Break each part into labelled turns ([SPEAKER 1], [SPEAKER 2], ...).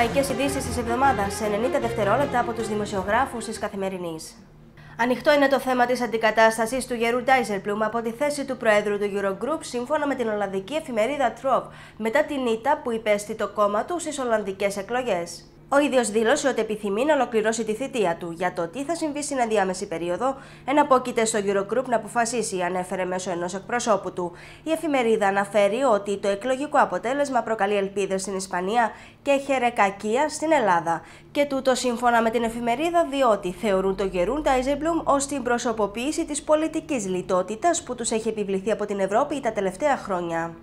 [SPEAKER 1] ευρωπαϊκές ειδήσεις της εβδομάδας σε 90 δευτερόλεπτα από τους δημοσιογράφους της Καθημερινής. Ανοιχτό είναι το θέμα της αντικατάστασης του Γερού Ντάιζελμπλουμ από τη θέση του Προέδρου του Eurogroup, σύμφωνα με την Ολλανδική εφημερίδα Trove, μετά την ήττα που υπέστη το κόμμα του στις Ολλανδικές εκλογές. Ο ίδιος δήλωσε ότι επιθυμεί να ολοκληρώσει τη θητεία του. Για το τι θα συμβεί στην ενδιάμεση περίοδο, εναπόκειται στο Eurogroup να αποφασίσει, ανέφερε μέσω ενός εκπροσώπου του. Η εφημερίδα αναφέρει ότι το εκλογικό αποτέλεσμα προκαλεί ελπίδες στην Ισπανία και χερεκακία στην Ελλάδα. Και τούτο σύμφωνα με την εφημερίδα, διότι θεωρούν το Γερούν Ντάιζελμπλουμ ως την προσωποποίηση της πολιτικής λιτότητας που τους έχει επιβληθεί από την Ευρώπη τα τελευταία χρόνια.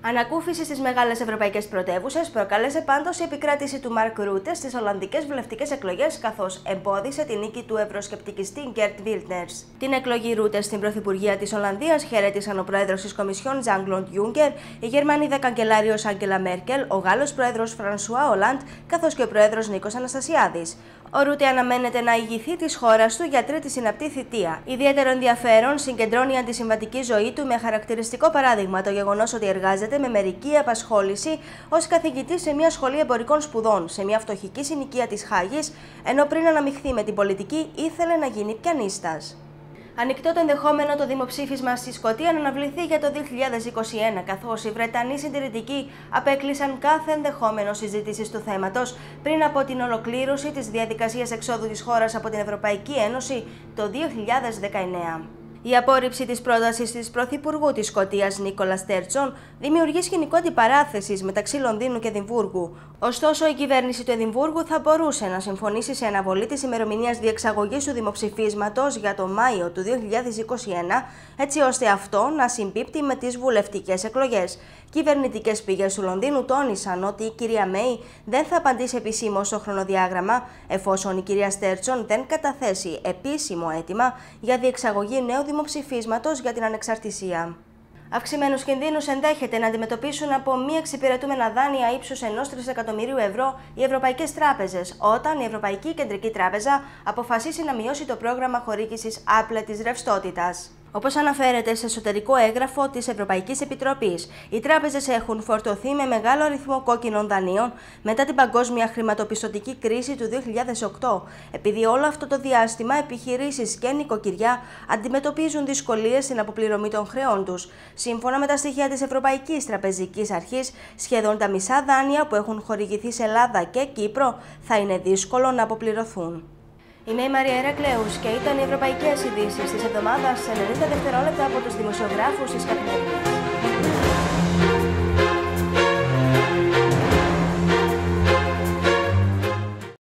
[SPEAKER 1] Ανακούφιση στις μεγάλες ευρωπαϊκές πρωτεύουσες προκάλεσε πάντως η επικράτηση του Μαρκ Ρούτε στις Ολλανδικές βουλευτικές εκλογές, καθώς εμπόδισε τη νίκη του ευρωσκεπτικιστή Γκέρτ Βίλτνερς. Την εκλογή Ρούτε στην Πρωθυπουργία της Ολλανδίας χαιρέτησαν ο πρόεδρος της Κομισιόν Jean-Claude Juncker, η Γερμανίδα καγκελάριος Άγγελα Μέρκελ, ο Γάλλος πρόεδρος Φρανσουά Ολάντ, καθώς και ο πρόεδρος Νίκος Αναστασιάδης. Ο Ρούτε αναμένεται να ηγηθεί της χώρας του για τρίτη συναπτή θητεία. Ιδιαίτερο ενδιαφέρον συγκεντρώνει η αντισυμβατική ζωή του, με χαρακτηριστικό παράδειγμα το γεγονός ότι εργάζεται με μερική απασχόληση ως καθηγητής σε μια σχολή εμπορικών σπουδών, σε μια φτωχική συνοικία της Χάγης, ενώ πριν αναμειχθεί με την πολιτική ήθελε να γίνει πιανίστας. Ανοιχτό το ενδεχόμενο το δημοψήφισμα στη Σκωτία να αναβληθεί για το 2021, καθώς οι Βρετανοί συντηρητικοί απέκλεισαν κάθε ενδεχόμενο συζήτησης του θέματος πριν από την ολοκλήρωση της διαδικασίας εξόδου της χώρας από την Ευρωπαϊκή Ένωση το 2019. Η απόρριψη της πρότασης της Πρωθυπουργού της Σκωτίας Νίκολα Στέρτσον δημιουργεί σκηνικό αντιπαράθεσης μεταξύ Λονδίνου και Εδιμβούργου. Ωστόσο, η κυβέρνηση του Εδιμβούργου θα μπορούσε να συμφωνήσει σε αναβολή της ημερομηνίας διεξαγωγής του δημοψηφίσματος για το Μάιο του 2021, έτσι ώστε αυτό να συμπίπτει με τις βουλευτικές εκλογές. Κυβερνητικές πηγές του Λονδίνου τόνισαν ότι η κυρία Μέη δεν θα απαντήσει επισήμως στο χρονοδιάγραμμα, εφόσον η κυρία Στέρτσον δεν καταθέσει επίσημο αίτημα για διεξαγωγή νέου δημοψηφίσματος για την ανεξαρτησία. Αυξημένους κινδύνους ενδέχεται να αντιμετωπίσουν από μη εξυπηρετούμενα δάνεια ύψους 1 τρισεκατομμυρίου ευρώ οι ευρωπαϊκές τράπεζες, όταν η Ευρωπαϊκή Κεντρική Τράπεζα αποφασίσει να μειώσει το πρόγραμμα χορήγησης άπλετης ρευστότητας. Όπως αναφέρεται σε εσωτερικό έγγραφο της Ευρωπαϊκής Επιτροπής, οι τράπεζες έχουν φορτωθεί με μεγάλο αριθμό κόκκινων δανείων μετά την παγκόσμια χρηματοπιστωτική κρίση του 2008, επειδή όλο αυτό το διάστημα επιχειρήσεις και νοικοκυριά αντιμετωπίζουν δυσκολίες στην αποπληρωμή των χρεών τους. Σύμφωνα με τα στοιχεία της Ευρωπαϊκής Τραπεζικής Αρχής, σχεδόν τα μισά δάνεια που έχουν χορηγηθεί σε Ελλάδα και Κύπρο θα είναι δύσκολο να αποπληρωθούν. Είμαι η Μαρία Ηρακλέους και ήταν οι ευρωπαϊκές ειδήσεις της εβδομάδας σε 90 δευτερόλεπτα από τους δημοσιογράφους της Καθημερινής.